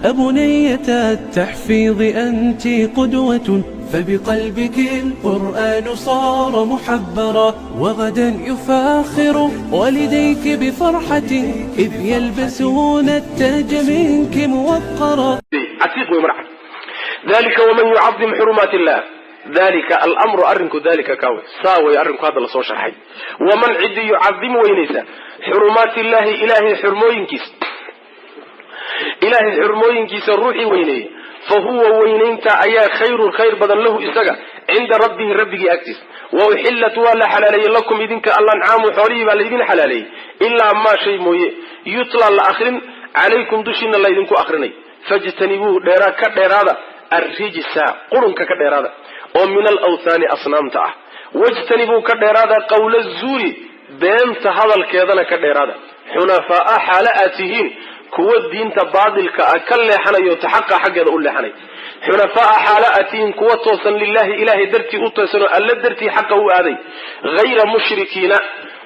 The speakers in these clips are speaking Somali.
أبنية التحفيظ أنت قدوة، فبقلبك القرآن صار محبرا، وغدا يفاخر والديك بفرحة إذ يلبسون التاج منك موقرا. عتيق ومرحب ذلك ومن يعظم حرمات الله، ذلك الأمر أرنك ذلك كاوي ساوي أرنك هذا لصوش حي. ومن عد يعظم وينيسا حرمات الله إلهي حرموينكيس الروحي ويني، فهو وينينتا أيا خير الخير بدل له إساقا عند ربه ربك أكتس. وأحلت ولا حلالي لكم إذنك الله نعام حريب الذين حلالي إلا ما شيء مويه يطلع الآخرين عليكم دشين الله إذنكو آخرين فاجتنبوه ديرا كديرادا الرجسا قرنك كديرادا ومن الأوثان أصنام تاع واجتنبوا كديرادا قول الزوري بين هذا الكيدنا كديرادا حنفاء حالاتهم كوا الدين تبادل كأكل حنا يتحقق حق يقول حنا حنفاء حالاتهم كوا توصل لله إله درتي أتصل ألا درتي حقه هذه غير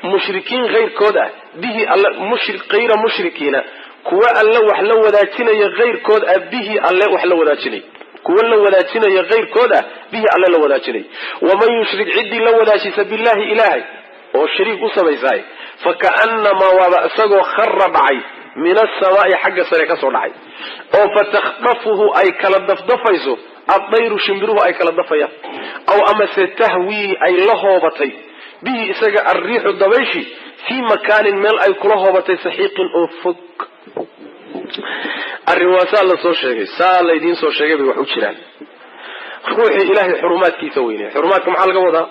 مشركين غير كودا به مشرك غير مشركين كوا ألا وحلو ذاتنا غير كود به ألا وحلو ذاتنا كوا لو ذاتنا غير كودا به ألا لو ذاتنا ومن يشرك عدي لو ذاتي سبيل الله إلهي والشريك أصبي فكأنما وبأسه خرب عي من السماء حق سريكا صنعي أو فتخطفه أي كالدفدفيسو الطير شمبره أي كالدفيا أو أما ستهوي أي لهوبتي به إساق الريح الضبيشي في مكان مل أي كلهوبتي سحيق أو فك. الرواسة اللي صوشيكي سالة يدين صوشيكي بيوحوك شران روحي إلهي حرمات كي ثويني حرماتكم حلقة وضع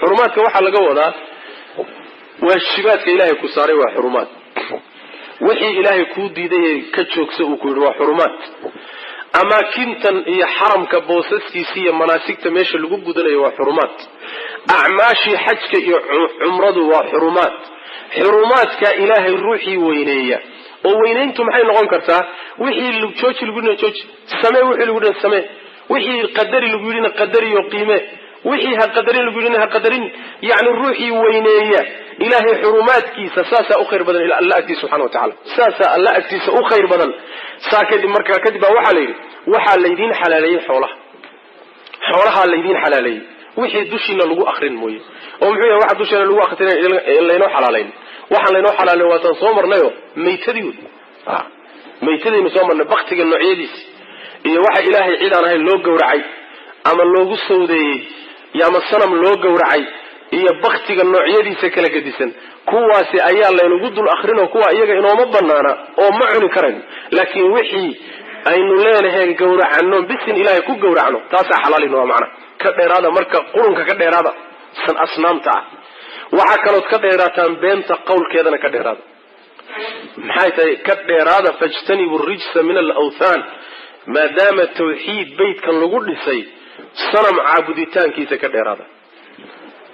حرماتك وحلقة وضع والشباتك إلهي كساري وحرمات وحي إلهي كودي دي كتشوك سوكوين وحرمات أما كنتن هي حرم كبوسسكي سي مناسك تميش اللي قدنا وحرمات أعماشي حجك عمرض وحرمات حرماتك إلهي الروحي وينية ووينينتم حين نغون كرتا وحي اللي تشوش اللي قلنا تشوش السماء وحي اللي قلنا السماء وحي القدر اللي قلنا قدري وقيمة وحي هالقدرين اللي قلنا هالقدرين يعني الروحي وينية إلهي حرماتك ساسا أخير بدل إلى الله أكتي سبحانه وتعالى ساسا الله أكتي أخير بدل ساكد مركا كذبة وحاليدين حلالي حولها الذين حلالي وحي دوشينا لغو أخرين موي ومحوية واحد دوشينا لغو أخرين إلا ينو حلالين waxaan laynoo xalaalay waatan soo marnayo meeytadii soo marnay baqtiga noocyadiis iyo waxa ilaahay cid aan ahayn loo gowracay ama loogu sawdeeyay ama sanam loo gowracay iyo baqtiga noocyadiisa kala gadisan kuwaasi ayaa laynagu dul akhrino kuwa iyaga inooma banaana oo ma cuni karan laakiin wixii aynu leenahay gowracano bisin ilaahay ku gowracno taas xalaal inoo macna ka dheeraada marka qurunka ka dheeraada san asnaamta waxa kale oo ka dheeraataan beenta qowlkeedana ka dheeraada maxay tahay ka dheeraada fajtanibu rijsa min al-awthan maadaama tawxiid beedkan lagu dhisay sanam caabuditaankiisa ka dheeraada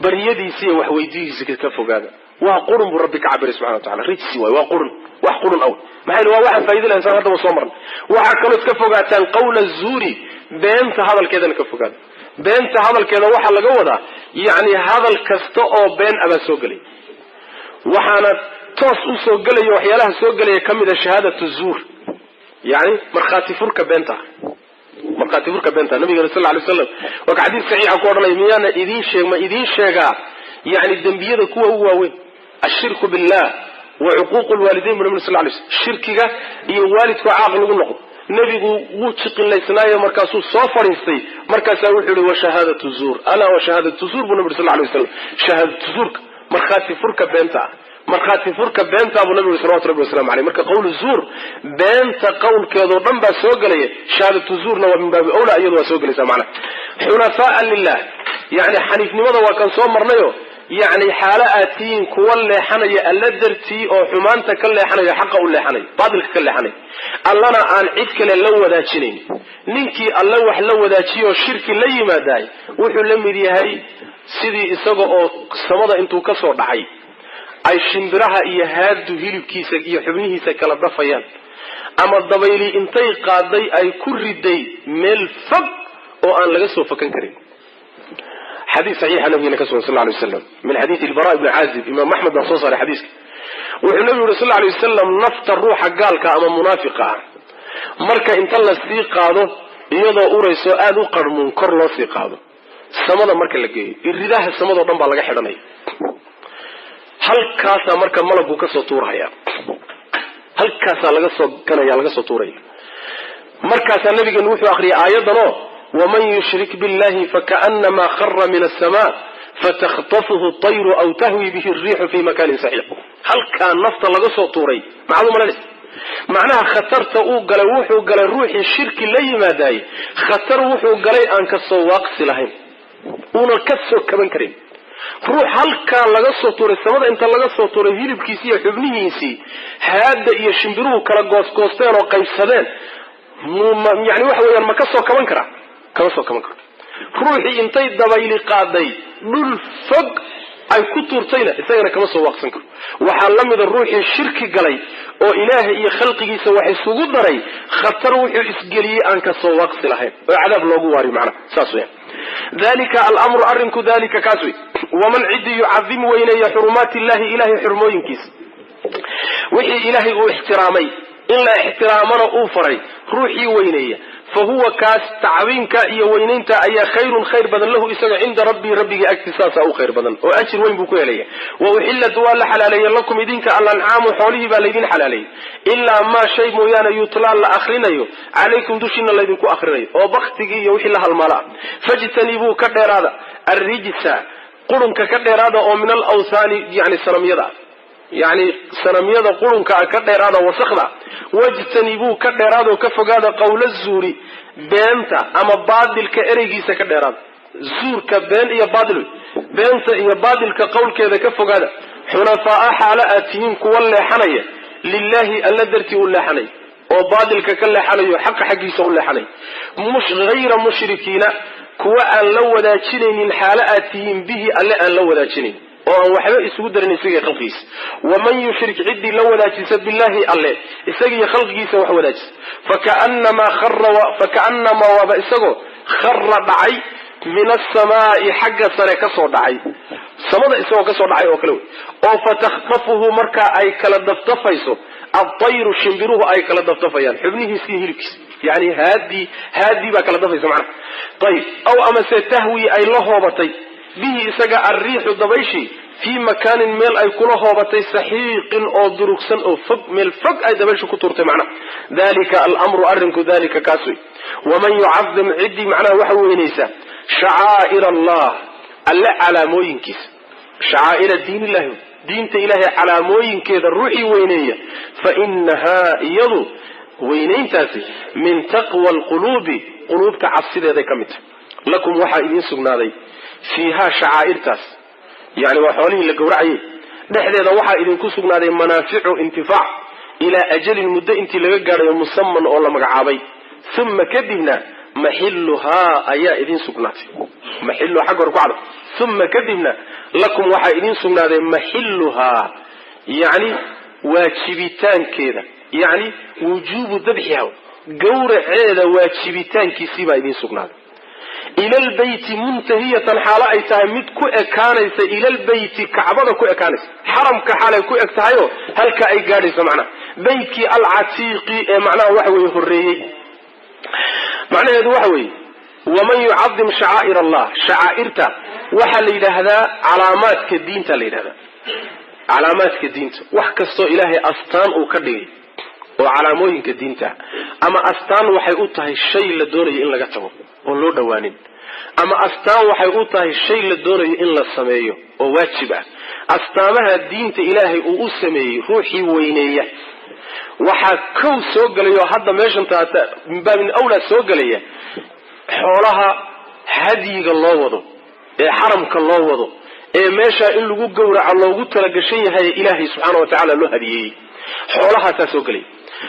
bariyadiisa iyo wax weydiisiisa ka fogaada waa qurun rabbi ka cabir subhanahu wa ta'ala rijsi waa qurun wax qurun aw maxay waa waxa faa'iido leh sanadaba soo marna waxa kale oo ka fogaataan qowla zuuri beenta hadalkeedana ka fogaada beenta hadalkeeda waxa laga wadaa yani hadal kasta oo been aba soo galay waxaana toos u soo galay waxyaalaha soo galay kamida shahaadatu zuur yani markhaati furka beenta nabiga sallallahu alayhi wasallam waa xadiis saxiix ku oranay miyana idin sheega yani dambiyada kuwa ugu waaweyn ashirku billah wa uquuq alwalidayn nabiga sallallahu alayhi wasallam shirkiga iyo waalidku caaqil ugu noqdo nabigu wuu jiqilaysnaayo markaasuu soo fariistay markaasaa wuxuu yiri wa shahadatu zuur ala wa shahadatu zuur bu nabiga sallallahu alayhi wasallam shahadatu zuur markhaati furka beenta bu nabiga sallallahu alayhi wasallam marka qowlu zuur beenta qowlkeedo dhan baa soo galay shahadatu zuurna waa min baabi awla iyadu waa soo galaysa macna xunafaa lillah yani xaniifnimada waa kan soo marnayo يعني حالاتين كل لحنية اللدرتي أو حمانة كل لحنية حقه اللحنية باطل كل لحنية اللهنا عن عدك للو ذاتشين نينكي الله وحلو ذاتشي والشرك اللي ما داي وحلم دي هاي سيدي إساقه أو سمضة انتو كسر دعي أي شندرها إيهاد هيلو كيسا يحبنيه سكال الضفيان أما الضبيلي انتي قادي أي كل دي ملفق أو أن لغسه فكان كريم حديث صحيح عن النبي صلى الله عليه وسلم من حديث البراء بن عازب إمام أحمد بن صوصر حديث والنبي صلى الله عليه وسلم نفط الروح قال كأما منافقة marka inta la sii qaado iyadoo urayso aad u qarmuun kor loo sii qaado samada marka la geeyo iridaha samada oo dhan baa laga xidhanaya halkaasa marka malagu ka soo tuuraya halkaasa laga soo ganaya laga soo tuuraya markaasa nabigeenu wuxuu akhriyay aayadan oo waman yushrik billahi fakaannama kharra min as-samaa fatakhtafuhu at-tayru aw tahwi bihi ar-rihu fi makanin sahih halka nafta laga soo tuuray macluumaad macnaha khatarta uu galay wuxuu galay ruuxii shirki la yimaaday khatar wuxuu galay aan ka soo waaqsi lahayn una ka soo kaban karin ruux halka laga soo tuuray samada inta laga soo tuuray hilibkiisa iyo xubnihiisa haada iyo shimbiruhu kala goosgoosteen oo qaybsadeen yani waxa weeyaan ma ka soo kaban kara kama soo kaban karo ruuxii intay dabayli qaaday dhul fog ay ku tuurtayna isagana kama soo waaqsan karo waxaa la mid ah ruuxii shirki galay oo ilaahay iyo khalqigiisa wax isugu daray khatar wuxuu isgeliyay aan ka soo waaqsi lahayn oo cadaab loogu waari macna saas weeyaan dalika al-amru arinku dalika kaaswi waman cidi yu'azzim wayna hurumaati illahi ilahi hurmooyinkiisa wixii ilaahay uu ixtiraamay in la ixtiraamana uu faray ruuxii weyneeya fahuwa kaas tacwiinka iyo weynaynta ayaa khayrun khayr badan lahu isaga cinda rabbi rabbiga agtisaasa u khayr badan oo ajir weyn buu ku helaya wa uhillat wa la halaleeya lakum idinka al-an'aamu xoolihi baa laydin halaleey ilaa ma shay mooyaane yutla la akhrinayo calaykum dushina laydinku akhrinayo oo baqtigi iyo wixii la halmaala fajtanibu ka dheeraada ar-rijsa qurunka ka dheeraada oo min al-awthani yani sanamiyada يعني سنميدا قرنك كديرادا وسخدا واجتنبوا كديرادا وكفغادا قول الزور بينتا اما باطل كاريغيسا كديرادا زور كبين يا باطل بينتا يا باطل كقول كذا كفغادا حنفاء حالاتين كو لخنيا لله الا درتي ولا حني او باطل ككل حنيو حق حقيسا ولا حني مش غير مشركين كو ان لو وداجينين حالاتين به الا ان لو وداجينين oo waxba isugu darin isaga qalqiis waman yushrik iddi law wadaajisa billahi alle isaga khalqiisa wax wadaajis fakaannama wa isago kharra dhacay min as-samaa'i hagga sare ka soo dhacay samada isago ka soo dhacay oo kale oo fatakhtafuhu marka ay kala daftafayso at-tayru shimbiruhu ay kala daftafayaan xubnihiisa hilibkiisa yani haadi ba kala dafayso macna tayib aw ama satahwi ay la hoobatay به إسجا الريح الضبيشي في مكان ميل أي كله هوبتي سحيق أو دروكسن أو فق ميل فق أي دبيش كتورته معنا ذلك الأمر أرنك ذلك كاسوي ومن يعظم عدي معنا وحو إنيسا شعائر الله ألا على موينكس شعائر الدين الله دين إله على موينكس الروحي وينية فإنها يضو وينين تاسي من تقوى القلوب قلوب تعصيد هذا كمت لكم وحا إذن سقنادي فيها شعائر تاس يعني وحوله اللي قورعي نحن وحا إذن كسقنادي منافع انتفاع إلى أجل المدة انت لقار يمسمن أولا مقعابي ثم كدهنا محلها أيا إذن سقناتي محلها حق ورقعنا ثم كدهنا لكم وحا إذن سقنادي محلها يعني واجبتان كذا يعني وجوب ذبحها قورع هذا واجبتان كسيبا إذن سقنادي إلى البيت منتهية حالة أي تامد كو أكانيس إلى البيت كعبادة كو أكانيس حرم كحالة كو أكتايو هل كأي قاريس معنا بيتي العتيقي معناه وحوي هريي معناه هذا وحوي ومن يعظم شعائر الله شعائرته وحل إلى هذا علامات كالدين تلي هذا علامات كالدين وحكستو إلهي أسطان وكدري وعلاموين كالدين أما أسطان وحيقوتها الشيء لدوري إن لقته ولو دوانين أما أسطان وحيقوتها الشيء لدوري إن لسميه وواجبه أسطانها الدين إلهي وأسميه روحي وينيه وحكو سوقليه وحدا ماشن من باب أولى سوقليه حولها هديك الله وضو حرمك الله وضو ماشا إن لقو قورع الله وقلت شيء هاي إلهي سبحانه وتعالى له هديه حولها تسوقليه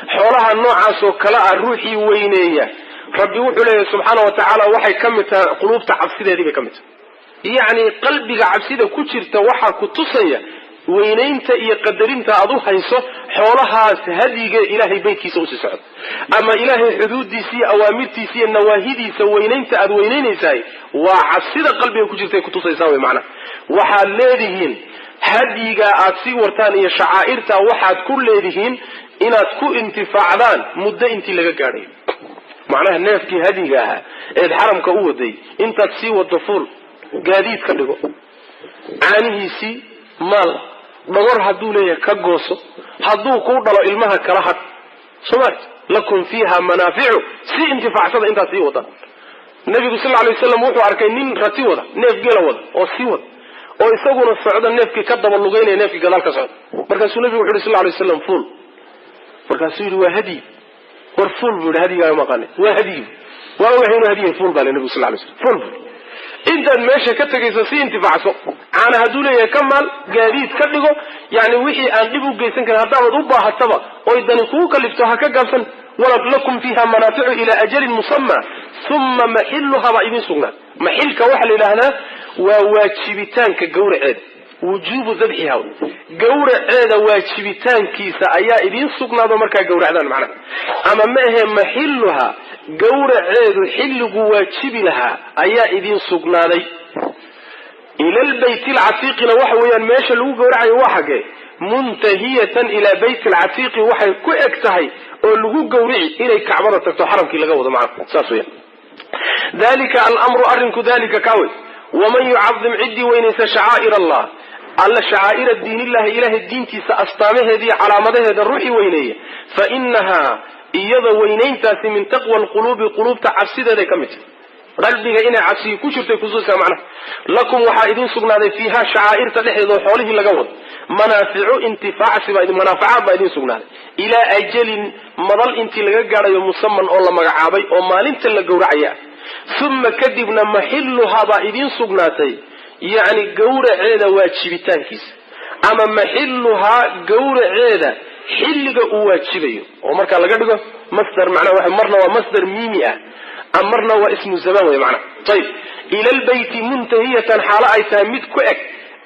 حولها النوع سوكلاء الروحي وينيه ربي وحوله سبحانه وتعالى وحي كمتا قلوب تعبسيده دي بكمتا يعني قلبك عبسيده كتيرتا وحا كتصية وينينتا إيا قدرينتا أضو حيثو حولها هديك إلهي بيتكي سوسي سعود أما إلهي حدود دي سي أوامر دي سي النواهي دي سوينينتا أدو وينيني ساي وعبسيده قلبك كتيرتا كتصية ساوي معنا وحا ليدهين هديك أتسي ورتان إيا شعائرتا وحا كل ليدهين inaad ku intifaacdaan muddo intii laga gaadhay macnaha neefkii hadiga ahaa eed xaramka u waday intaad sii wado fuul gaadiid ka dhigo caanihiisii maal dhogor hadduu leeyahay ka gooso hadduu kuu dhalo ilmaha kala hadh somaali lakum fiiha manaaficu si intifaacsada intaad sii wadaan nabigu sal lla alay wasalam wuxuu arkay nin rati wada neef gela wada oo sii wada oo isaguna socda neefkii ka daba lugeynaya neefkii gadaal ka socda markaasuu nabigu wuxu yhi sal lla alay wasalam fuul markaasuu yidhi waa hadiy war fuul buu yidhi hadigaaga maqaane waa hadiy waa ogahay inuu hadiya fuul baa le nabigu sal lla alay slam fuul buu intaad meesha ka tegayso si intifaacso caana hadduu leeyahay ka maal gaadiid ka dhigo yani wixii aan dhib u geysan karin haddaabad u baahataba oy dani kugu kalifto ha ka gaabsan lakum fiiha manaaficu ila ajalin musama uma maxiluha baa idin sugnaa maxilka waxaa la yidhaahdaa waa waajibitaanka gawraceeda wujuubu dabxiha gawraceeda waajibitaankiisa ayaa idin sugnaado markaa gawracdaan macnaha ama ma ahe maxiluha gawraceedu xilligu waajibi lahaa ayaa idin sugnaaday ila lbayti alcatiiqina waxa weeyaan meesha lagu gawracayo waa xagee muntahiyatan ilaa bayti alcatiiqi waxay ku eg tahay oo lagu gawrici inay kacbada tagto xaramkii laga wado macna saas weeyaan dalika alamru arrinku dalika kaawey waman yucadim ciddii weynaysa shacaa'ir allah alla shacaa'ira diinillahi ilahay diintiisa astaamaheediiyo calaamadaheeda ruuxii weyneeya fa inahaa iyada weynayntaasi min taqwa alquluubi quluubta cabsideeday ka mid tahay qalbiga inay cabsiyi ku jirtay kusuusaa macnaha lakum waxaa idin sugnaaday fiiha shacaa'irta dhexdeeda oo xoolihii laga wado manaaficu manaafacaad baa idin sugnaaday ilaa ajalin madal intii laga gaadhayo musaman oo la magacaabay oo maalinta la gawracaya uma kadibna maxiluhaa baa idin sugnaatay yani gawraceeda waajibitaankiisa ama maxiluhaa gawraceeda xilliga uu waajibayo oo markaa laga dhigo masdar macnaha marna waa masdar miimi ah ama marna waa ismu zamaan wey macnaha ayib ila lbayti muntahiyatan xaalo ay tahay mid ku eg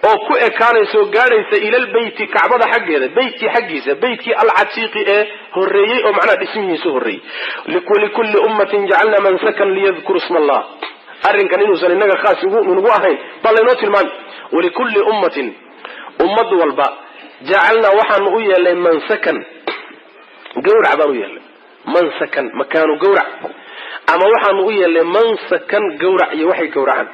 oo ku ekaanaysa oo gaadhaysa ila lbayti kacbada xaggeeda beytkii xaggiisa beytkii alcatiiqi ee horreeyey oo macnaha dhismihiisu horreeyey likulli ummatin jacalna mansakan liyadkuru isma allah arrinkan inuusan inaga khaas nagu ahayn baa laynoo tilmaami walikulli ummatin ummad walba jacalnaa waxaanu u yeelnay mansakan gawrac baan u yeelnay mansakan makaanu gawrac ama waxaanu u yeelnay mansakan gawrac iyo waxay gawracaan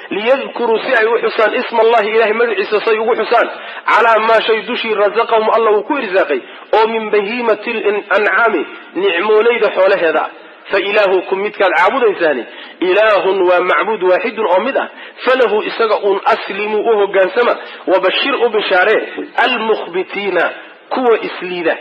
liyadkuruu si ay u xusaan isma allahi ilahay magaciisa say ugu xusaan calaa maa shay dushii razaqahum alla uu ku irsaaqay oo min bahiimati lancaami nicmoolayda xoolaheeda ah fa ilaahukum midkaad caabudaysaani ilaahun waa macbuud waaxidun oo mid ah falahu isaga uun aslimuu u hogaansama wabashir u bishaaree almukhbitiina kuwa isliida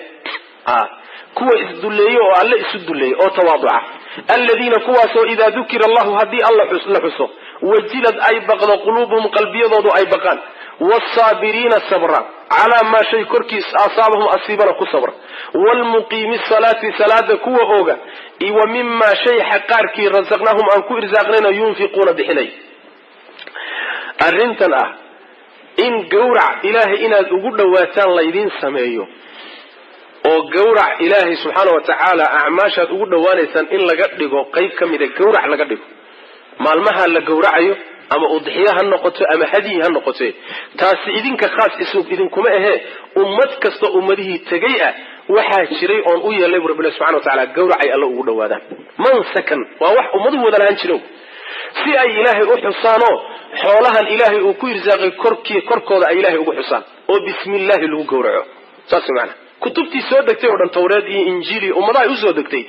kuwa isdulleeye oo alle isu dulleeye oo tawaaduca aladiina kuwaasoo idaa dukira allahu haddii alla la xuso wajilad ay baqdo quluubuhum qalbiyadoodu ay baqaan waalsaabiriina sabra calaa maa shay korkiis asaabahum asiibana ku sabra waalmuqiimi salaati salaada kuwa ooga wa mimaa shay xaqaarkii rasaqnaahum aan ku irsaaqnayna yunfiquuna bixinay arrintan ah in gawrac ilaahay inaad ugu dhawaataan laydin sameeyo oo gawrac ilaahay subxaana wa tacaala acmaashaad ugu dhawaanaysaan in laga dhigo qayb ka mida gawrac laga dhigo maalmaha la gawracayo ama udxiyo ha noqoto ama hadyi ha noqote taasi idinka khaas idinkuma ahee ummad kasta ummadihii tegay ah waxaa jiray oon u yeelay bu rabbilahi subxana wa tacaala gawracay alla ugu dhawaadaan mansakan waa wax ummaduhu wada lahaan jiro si ay ilaahay u xusaanoo xoolahan ilaahay uu ku irsaaqay korkooda ay ilaahay ugu xusaan oo bismi illaahi lagu gawraco saas macana kutubtii soo degtay oo dhan tawreed iyo injiil iyo ummadaha ay usoo degtay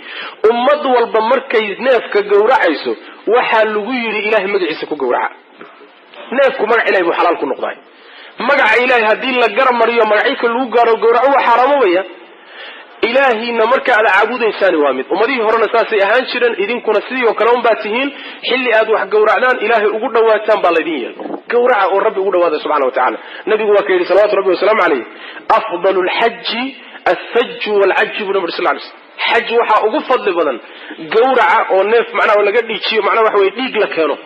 ummad walba markay neefka gawracayso waxaa lagu yidhi ilahay magaciisa ku gawraca neefku magac ilahay buu xalaal ku noqdaay magaca ilaahay haddii la garmariyo magacyka lagu gaaro gawraco waa xaaraamobaya ilaahina marka aad caabudaysaan waa mid ummadihii horena saasay ahaan jireen idinkuna sidii oo kale unbaa tihiin xilli aad wax gawracdaan ilaahay ugu dhawaataan baa laydin yeelay gawraca oo rabbi ugu dhawaada subxana wa tacala nabigu waa ka yidhi salawatu rabbi wasalaamu calayh afdalu lxaji althaju walcaji buu nabi sal lay slm xaj waxaa ugu fadli badan gawraca oo neef macnaha laga dhiijiyo macnaha waxa weye dhiig la keeno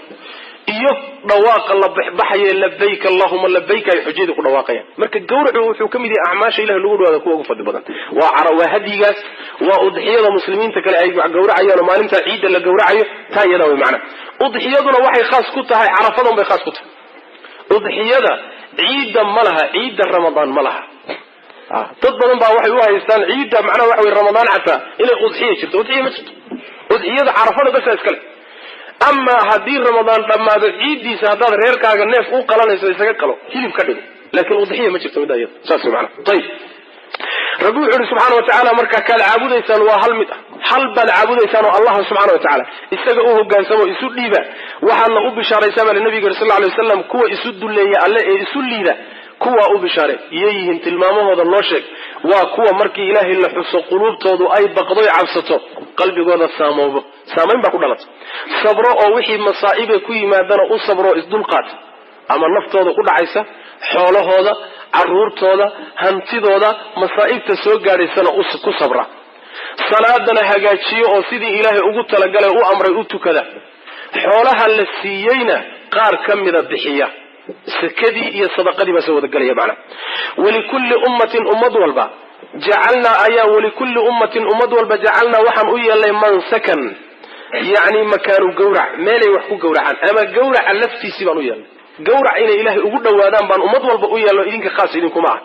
iyo dhawaaqa la baxbaxaye labayk allahuma labayk ay xujayda ku dhawaaqayaan marka gawracu wuxuu ka mid yahay acmaasha ilahi lagu dhawaada kuwa ugu fadli badan waa hadyigaas waa udxiyada muslimiinta kale ay gawracayaan oo maalinta ciidda la gawracayo taa iyada way macnaha udxiyaduna waxay khaas ku tahay carafadan bay khaas ku tahay udxiyada ciidda ma laha ciidda ramadaan ma laha dad badan baa waxay u haystaan ciidda macnaha waxa weeye ramadaan xataa inay udxiya jirto. udxiya ma jirto. udxiyada carafada bas iskale. ama haddii ramadaan dhamaado ciidiisa haddaad reerkaaga neef u qalanayso isaga qalo hilib ka dhigo, laakiin udxiya ma jirto midda iyada. saas macnaha. ayib rabbi wuxuu yidhi subxaana watacaala markaa kaad caabudaysaan waa hal mid ah, hal baad caabudaysaan oo allah subxaana watacaala isaga u hogaansamo isu dhiiba. waxaadna u bishaaraysaa baa nabiga sal lla alay wasalam kuwa isu dulleeya alle ee isu liida kuwa u bishaare iyayihiin tilmaamahooda loo sheeg. waa kuwa markii ilaahay la xuso quluubtoodu ay baqdoy cabsato qalbigooda saamoobo, saamayn baa ku dhalata. sabro oo wixii masaa'ibe ku yimaadana u sabro isdulqaata, ama naftooda ku dhacaysa, xoolahooda, caruurtooda, hantidooda masaa'ibta soo gaadhaysana ku sabra. salaadana hagaajiyo oo sidii ilaahay ugu talagalay u amray u tukada. xoolaha la siiyeyna qaar ka mida bixiya. sakadii iyo sadaqadii baa soo wada gelaya macna. walikulli ummatin ummad walba jacalnaa ayaa walikulli ummatin ummad walba jacalnaa waxaan u yeelnay mansakan, yacni makaanu gawrac, meelay wax ku gawracaan, ama gawraca laftiisii baan u yeelnay. gawrac inay ilaahay ugu dhawaadaan baan ummad walba u yeelno, idinka khaas idinkuma ah.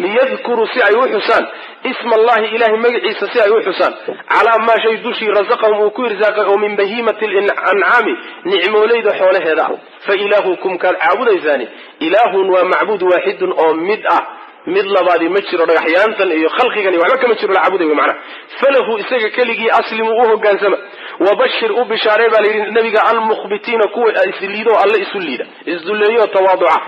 liyadkuruu si ay u xusaan isma allahi ilahay magaciisa si ay u xusaan calaa maa shay dushii rasaqahum uu ku irsaaqay oo min bahiimati lancaami nicmooleyda xoolaheeda ah. fa ilaahukum kaad caabudaysaani ilaahun waa macbuud waaxidun oo mid ah, mid labaadii ma jiro. dhagaxyaantan iyo khalqigani waxba kama jiro la caabuday wy macnaha. falahu isaga keligii aslimu u hogaansama. wabashir u bishaaree baa layidhi nabiga almukhbitiina kuwa isliidoo alle isu liida, isdulleeyo tawaaduca,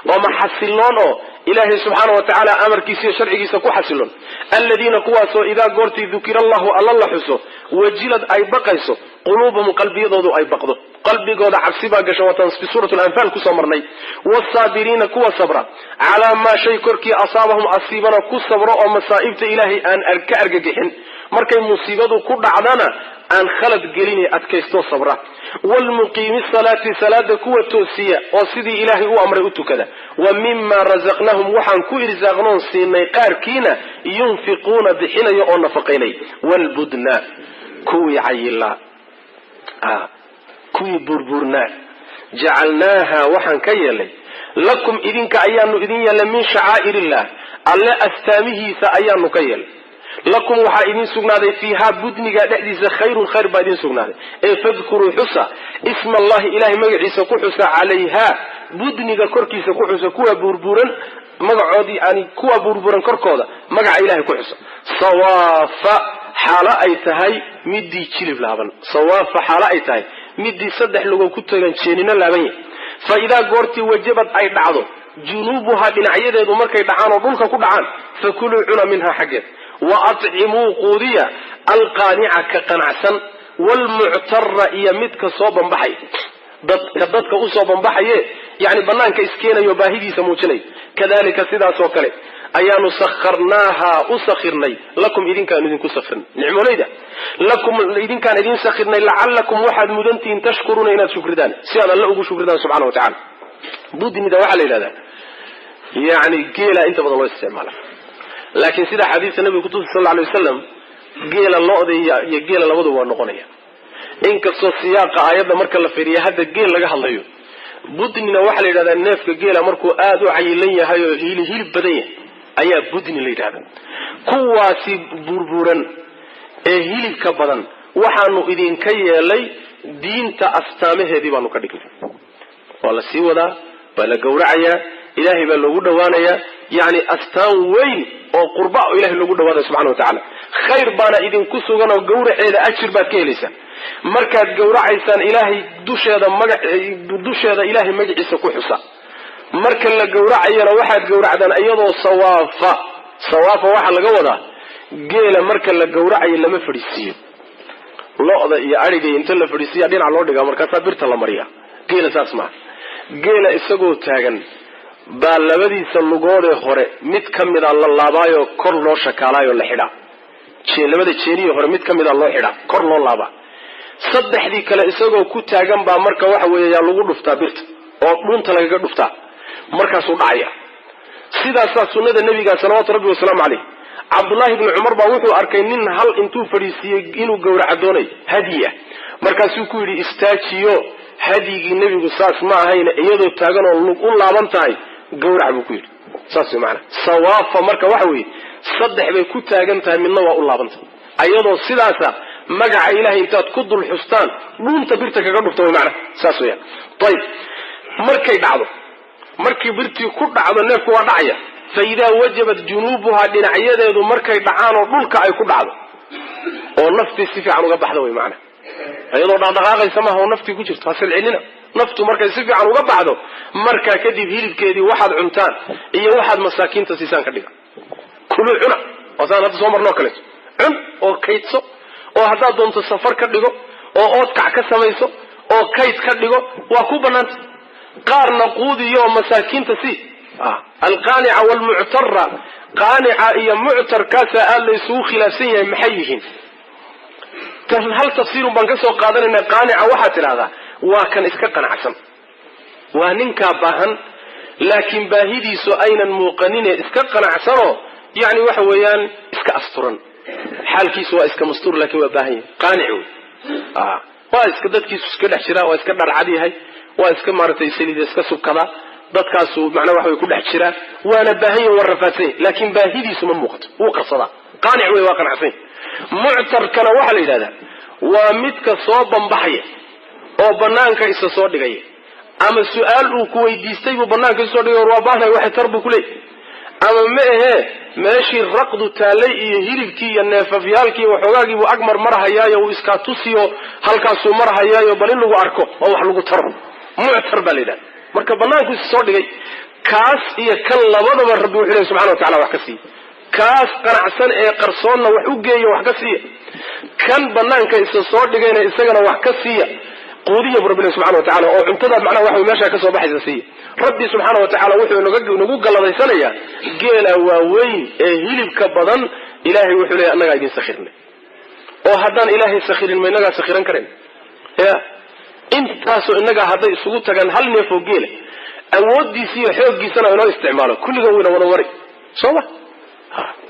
waama xasiloon oo ilaahay subxaana watacaala amarkiisa iyo sharcigiisa ku xasiloon. aladiina kuwaasoo idaa goortii dukira allahu alla la xuso wajilad ay baqayso quluubuhum qalbiyadoodu ay baqdo, qalbigooda cabsi baa gasha. waatan fi suurat lanfaal kusoo marnay. wsaabiriina kuwa sabra calaa maa shay korkii asaabahum asiibana ku sabro oo masaa'ibta ilaahay aan ka argagixin, markay musiibadu ku dhacdana aan khalad gelin adkaysto sabra. wlmuqiimi salaati salaada kuwa toosiya oo sidii ilaahay u amray u tukada. wa mima razaqnahum waxaan ku irsaaqnoon siinay qaarkiina yunfiquuna bixinayo oo nafaqaynay. wlbudna kuwii cayilaa, kuwii burburnaa, jacalnaaha waxaan ka yeelay lakum idinka ayaanu idin yeelnay min shacaa'ir illah, alle astaamihiisa ayaanu ka yeelnay. lakum waxaa idin sugnaaday fiihaa budniga dhexdiisa khayrun khayr baa idin sugnaaday. ee fadkuruu xusa isma allahi ilahay magaciisa ku xusa calayha budniga korkiisa ku xusa. kuwa burburan magacoodii yani kuwa burburan korkooda magaca ilahay ku xusa. sawaafa xaalo ay tahay midii jilib laaban, sawaafa xaalo ay tahay midii saddex lugood ku tagan jeenina laaban yahay. fa idaa goortii wajabad ay dhacdo junuubuhaa dhinacyadeedu markay dhacaan oo dhulka ku dhacaan fakuluu cuna minhaa xaggeed. wa atcimuu quudiya alqaanica ka qanacsan, waalmuctara iyo midka soo bambaxay, dadka usoo bambaxaye yani banaanka iskeenayo baahidiisa muujinay. kadalika sidaasoo kale ayaanu sakharnaaha u sakhirnay lakum idinkaan idinku sakirnay nicmooleyda, lakum idinkaan idin sakhirnay lacalakum waxaad mudantihiin tashkuruuna inaad shukridaan, si aad alle ugu shukridaan subxana watacaala. budnida waxaa la yidhahdaa yani geela inta badan loo isticmaala, laakiin sida xadiidka nabiga kutusa sal alay wasalam geela lo-da iyo geela labaduba waa noqonaya. inkastoo siyaaqa aayadda marka la fiiriya hadda geel laga hadlayo, budnina waxaa la yidhahdaa neefka geela markuu aada u cayilan yahay oo hilib badan yahay ayaa budni la yidhahda. kuwaasi burburan ee hilibka badan waxaanu idinka yeelay diinta astaamaheedii baanu ka dhignay. waa la sii wadaa, waa la gawracayaa, ilaahay baa loogu dhawaanayaa, yani astaan weyn oo qurba oo ilahay loogu dhawaanaya subxana watacaala. khayr baana idinku sugan oo gawraceeda ajir baad ka helaysaa. markaad gawracaysaan ilaahay dusheeda ilaahay magaciisa ku xusa. marka la gawracayana waxaad gawracdaan iyadoo sawaafa. sawaafa waxaa laga wadaa geela marka la gawracayo lama fadhiisiiyo, lo-da iyo ariga inta la fadhiisiiya dhinac loo dhigaa, markaasaa birta la mariya. geela saas maaha. geela isagoo taagan baa labadiisa lugoodee hore mid ka mida la laabaayo kor loo shakaalaayo la xidhaa. labada jeenihii hore mid ka mida loo xidhaa, kor loo laabaa. saddexdii kale isagoo ku taagan baa marka waxa weeye yaa lagu dhuftaa birta oo dhunta lagaga dhuftaa, markaasuu dhacaya. sidaasaa sunnada nebiga salawaatu rabbi wasalaamu caleyh. cabdullaahi ibni cumar baa wuxuu arkay nin hal intuu fadhiisiiyey inuu gawraca doonay hadiya, markaasuu ku yidhi istaajiyo, hadyigii nebigu saas ma ahayna iyadoo taagan oo lug u laaban tahay gawrac buu ku yidhi. saasi macna sawaafa marka waxa weeye saddex bay ku taagan tahay midna waa u laabanta ayadoo sidaasa magaca ilaahay intaad ku dul xustaan dhuunta birta kaga dhufto macna saas weeyaan tayib markay dhacdo markii birtii ku dhacdo neefku waa dhacaya fa idaa wajabat junuubuha dhinacyadeedu markay dhacaan oo dhulka ay ku dhacdo oo naftii si fiican uga baxdo way macna ayadoo dhaqdhaqaaqaysa maaha oo naftii ku jirto hasil celina naftu markay si fiican uga baxdo markaa kadib hilibkeedii waxaad cuntaan iyo waxaad masaakiinta siisaan ka dhiga kulu cuna wasaan hadda soo marnoo kaleeto cun oo kaydso oo haddaad doonto safar ka dhigo oo oodkac ka samayso oo kayd ka dhigo waa ku bannaanta qaarna quudiyo masaakiinta si alqaanica waalmuctara qaanica iyo muctarkaasa aad la isugu khilaafsan yahay maxay yihiin hal tafsiirun baan ka soo qaadanayna qaanica waxaa tidhahdaa waa kan iska qanacsan waa ninkaa baahan laakiin baahidiisu aynan muuqanine iska qanacsanoo yani waxa weeyaan iska asturan xaalkiisu waa iska mastuur laakiin waa baahan yahay qaanic wey waa iska dadkiisu iska dhex jiraa waa iska dharcad yahay waa iska maaragtay saliida iska subkadaa dadkaasu macnaa waxa way ku dhex jiraa waana baahan yahay waa rafaadsan yahay laakiin baahidiisu ma muuqato wuu qarsadaa qaanic wey waa qanacsan muctarkana waxaa la yidhahdaa waa midka soo bambaxaya oo banaanka isa soo dhigaya ama su-aal uu ku weydiistay buu banaanka isa soo dhigay war waa baahnay waxay tar buu ku leeyahy ama ma ahee meeshii raqdu taallay iyo hilibkii iyo neefafyaalkii waxoogaagii buu ag marmarhayaayo uu iskaa tusiyo halkaasuu marhayaayo bal in lagu arko oo wax lagu taro muctar baa la yidhahda marka banaanku isa soo dhigay kaas iyo kan labadaba rabbi wuxuu leeyahy subxana wa tacala wax ka siiya kaas qanacsan ee qarsoonna wax u geeya wax ka siiya kan banaanka isa soo dhigayna isagana wax ka siiya quudiya bu rabbi subxana wa tacala oo cuntada macnaha waxa meeshaa kasoo baxaysa siiya rabbi subxaana wa tacala wuxuu nagu galadaysanayaa geela waaweyn ee hilibka badan ilaahay wuxuu leeyahy annagaa idin sakhirnay oo haddaan ilaahay sakhirin ma innagaa sakhiran karayn ya intaasoo innagaa hadday isugu tagaan hal neef oo geela awooddiisa iyo xooggiisana inoo isticmaalo kulliga wayna wada wari soo ma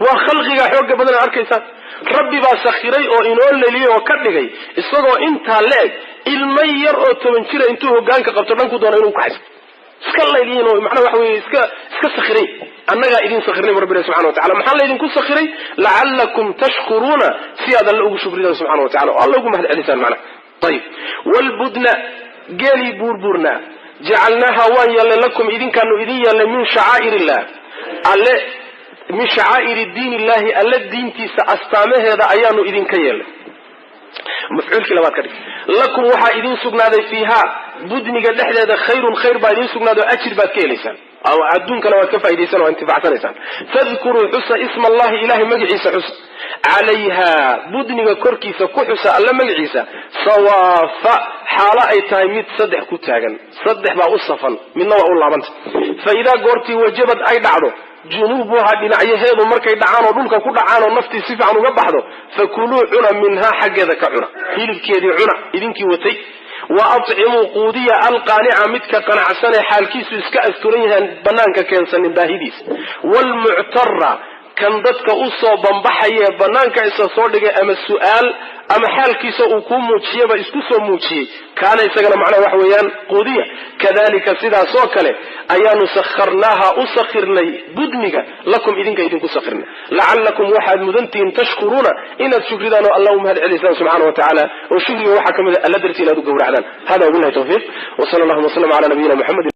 waa khalqigaa xooga badan ad arkaysaan rabbi baa sakhiray oo inoo leliyey oo ka dhigay isagoo intaa la-eg ilmo yar oo 10 jira intuu hogaanka qabto dhanku doono inuu kaxaysto iska layliin oo macnaha waxa weeye iska sakhiray annagaa idin sakhirnay rabbi subhanahu wa ta'ala maxaa laydinku sakhiray la'allakum tashkuruna si aad alla ugu shukriyo subhanahu wa ta'ala oo alla ugu mahad celisaan macnaha tayib wal budna gali burburna ja'alnaha wa yalla lakum idinkaanu idin yalla min sha'airillah alle min sha'airi diinillahi alla diintiisa astaamaheeda ayaanu idinka yeelay mafcuulki labaad ka dhig lakum waxa idin sugnaaday fiiha budniga dhexdeeda khayrun khayr baa idin sugnaado ajir baad ka helaysaan aw adduunkana waad ka faa'iidaysan oo intifacsanaysaan fadhkuru xusa isma allahi ilahi magaciisa xusa calayha budniga korkiisa ku xusa alla magaciisa sawaafa xaala ay tahay mid saddex ku taagan saddex baa u safan midna waa u laabanta fa idaa goortii wajabad ay dhacdo junuubuha dhinacyaheedu markay dhacaan oo dhulka ku dhacaan oo naftii si fiican uga baxdo fakuluu cuna minhaa xaggeeda ka cuna hilibkeedii cuna idinkii watay wa atcimuu quudiya alqaanica midka qanacsanee xaalkiisu iska asturan yahaan banaanka keensanin baahidiisa waalmuctara kan dadka u soo bambaxaye banaanka isa soo dhigay ama su-aal ama xaalkiisa uu ku muujiyaba isku soo muujiyey kaana isagana macnaha waxa weeyaan quudiya kadalika sidaasoo kale ayaanu sakharnaaha u sakhirnay budniga lakum idinka idinku sakhirnay lacallakum waxaad mudantihiin tashkuruuna inaad shukridaan oo alla u mahad celisaan subxaana wa tacaala oo shukriga waxaa ka mid a alla dartii inaad u gowracdaan hada wabillahi tawfiiq wa sala allahuma wasallam ala nabiyina muxamed